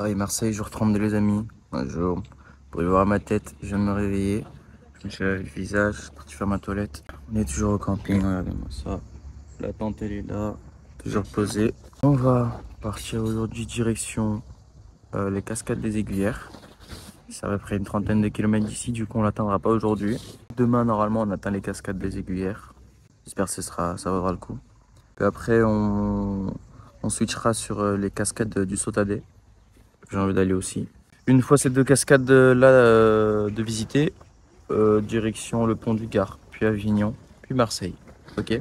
Paris Marseille, jour 32 les amis. Bonjour. Vous pouvez voir ma tête, je viens de me réveiller. Je me suis lavé le visage, je suis parti faire ma toilette. On est toujours au camping, regardez-moi ça. La tente elle est là, toujours posée. On va partir aujourd'hui direction les cascades des Aiguillères. Ça va près une trentaine de kilomètres d'ici, du coup on l'atteindra pas aujourd'hui. Demain normalement on atteint les cascades des Aiguillères. J'espère que ça vaudra le coup. Puis après on switchera sur les cascades du Sautadé. J'ai envie d'aller aussi. Une fois ces deux cascades là de visiter, direction le pont du Gard, puis Avignon, puis Marseille. Ok.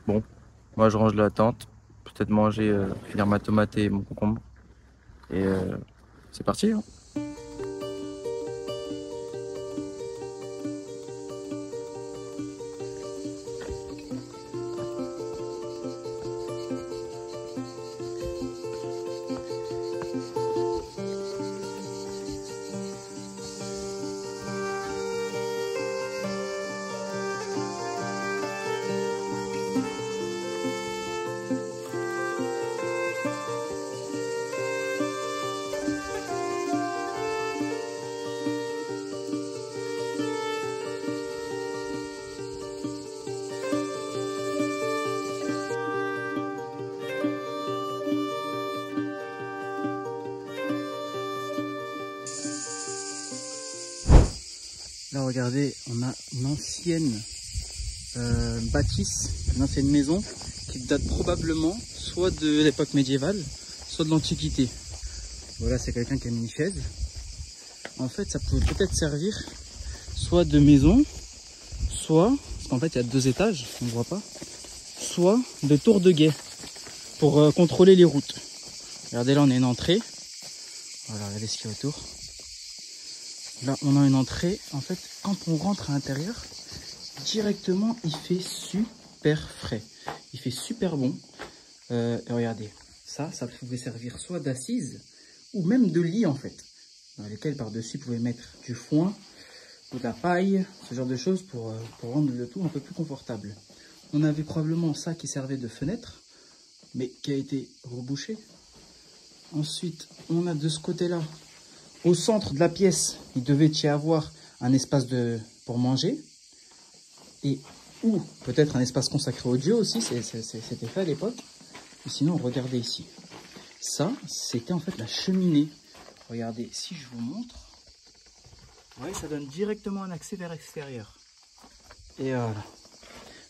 Bon, moi je range la tente, peut-être manger, finir ma tomate et mon concombre. Et c'est parti, hein. Là, regardez, on a une ancienne bâtisse, une ancienne maison qui date probablement soit de l'époque médiévale, soit de l'Antiquité. Voilà, c'est quelqu'un qui a mis une chaise. En fait, ça peut peut-être servir soit de maison, soit, parce qu'en fait, il y a 2 étages, on ne voit pas, soit de tour de guet pour contrôler les routes. Regardez, là, on a une entrée. Voilà, regardez ce qu'il y a autour. Là, on a une entrée. En fait, quand on rentre à l'intérieur, directement, il fait super frais. Il fait super bon. Et regardez, ça pouvait servir soit d'assise ou même de lit, en fait. Dans lesquels, par-dessus, vous pouvez mettre du foin ou de la paille, ce genre de choses pour rendre le tout un peu plus confortable. On avait probablement ça qui servait de fenêtre, mais qui a été rebouché. Ensuite, on a de ce côté-là, au centre de la pièce, il devait y avoir un espace pour manger. Et ou peut-être un espace consacré au Dieu aussi, c'était fait à l'époque. Et sinon, regardez ici. Ça, c'était en fait la cheminée. Regardez, si je vous montre, vous voyez, ça donne directement un accès vers l'extérieur. Et voilà.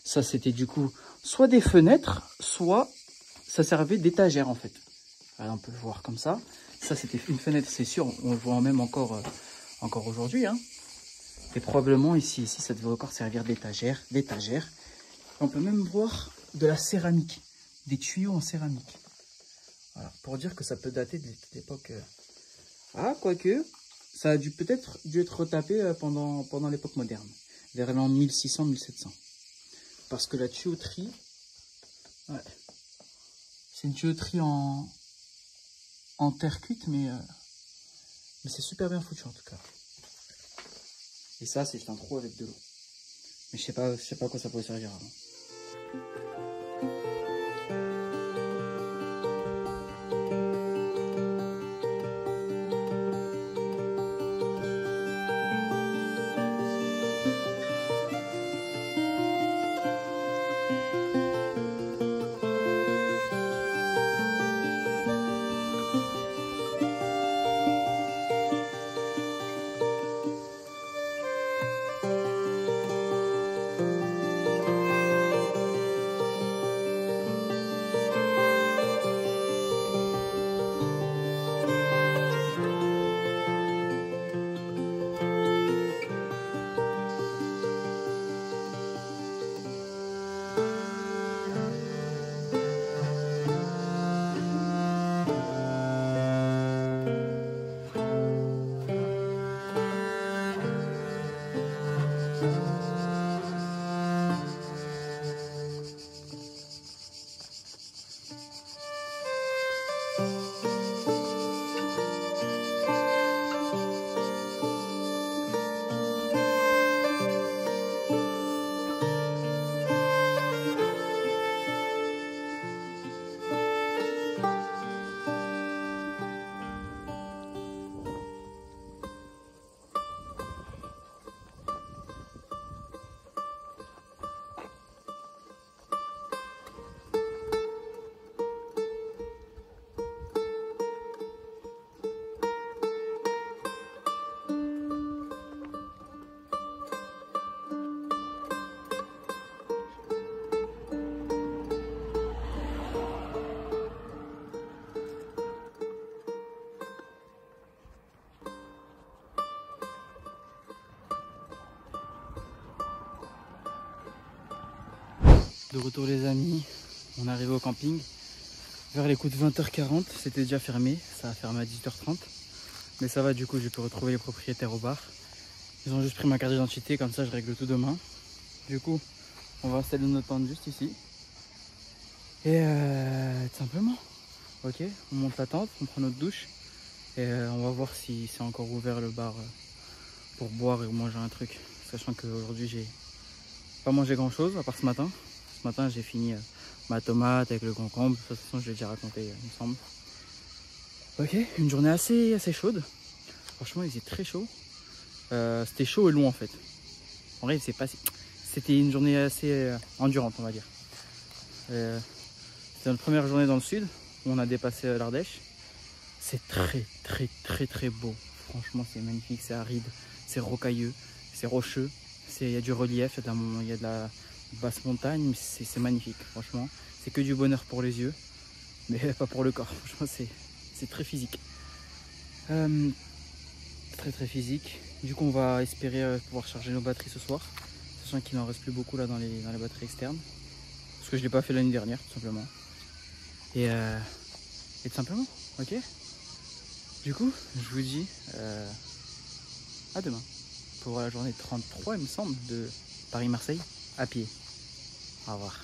Ça, c'était du coup soit des fenêtres, soit ça servait d'étagère en fait. Alors, on peut le voir comme ça. Ça, c'était une fenêtre, c'est sûr. On le voit même encore aujourd'hui, hein. Et probablement ici, ça devait encore servir d'étagère. On peut même voir de la céramique, des tuyaux en céramique. Voilà, pour dire que ça peut dater de l'époque. Ah, quoique, ça a peut-être dû être retapé pendant l'époque moderne, vers l'an 1600-1700. Parce que la tuyauterie, ouais, c'est une tuyauterie en terre cuite, mais c'est super bien foutu en tout cas. Et ça, c'est un trou avec de l'eau. Mais je sais pas à quoi ça pourrait servir avant. De retour les amis, on est arrivé au camping. Vers les coups de 20h40, c'était déjà fermé. Ça a fermé à 18h30. Mais ça va, du coup, j'ai pu retrouver les propriétaires au bar. Ils ont juste pris ma carte d'identité, comme ça je règle tout demain. Du coup, on va installer notre tente juste ici. Et tout simplement, ok, on monte la tente, on prend notre douche. Et on va voir si c'est encore ouvert le bar pour boire et manger un truc. Sachant qu'aujourd'hui, j'ai pas mangé grand chose, à part ce matin. Ce matin, j'ai fini ma tomate avec le concombre. De toute façon, je l'ai déjà raconté, il me semble. Ok, une journée assez chaude. Franchement, il faisait très chaud. C'était chaud et long en fait. En vrai, c'était une journée assez endurante, on va dire. C'était notre première journée dans le sud, où on a dépassé l'Ardèche. C'est très beau. Franchement, c'est magnifique, c'est aride, c'est rocailleux, c'est rocheux. Il y a du relief, il y a de la basse montagne, mais c'est magnifique, franchement. C'est que du bonheur pour les yeux, mais pas pour le corps. Franchement, c'est très physique. Très physique. Du coup, on va espérer pouvoir charger nos batteries ce soir, sachant qu'il n'en reste plus beaucoup là dans les batteries externes, parce que je l'ai pas fait l'année dernière, tout simplement. Et tout simplement, ok. Du coup, je vous dis à demain pour la journée 33, il me semble, de Paris-Marseille à pied. Au revoir.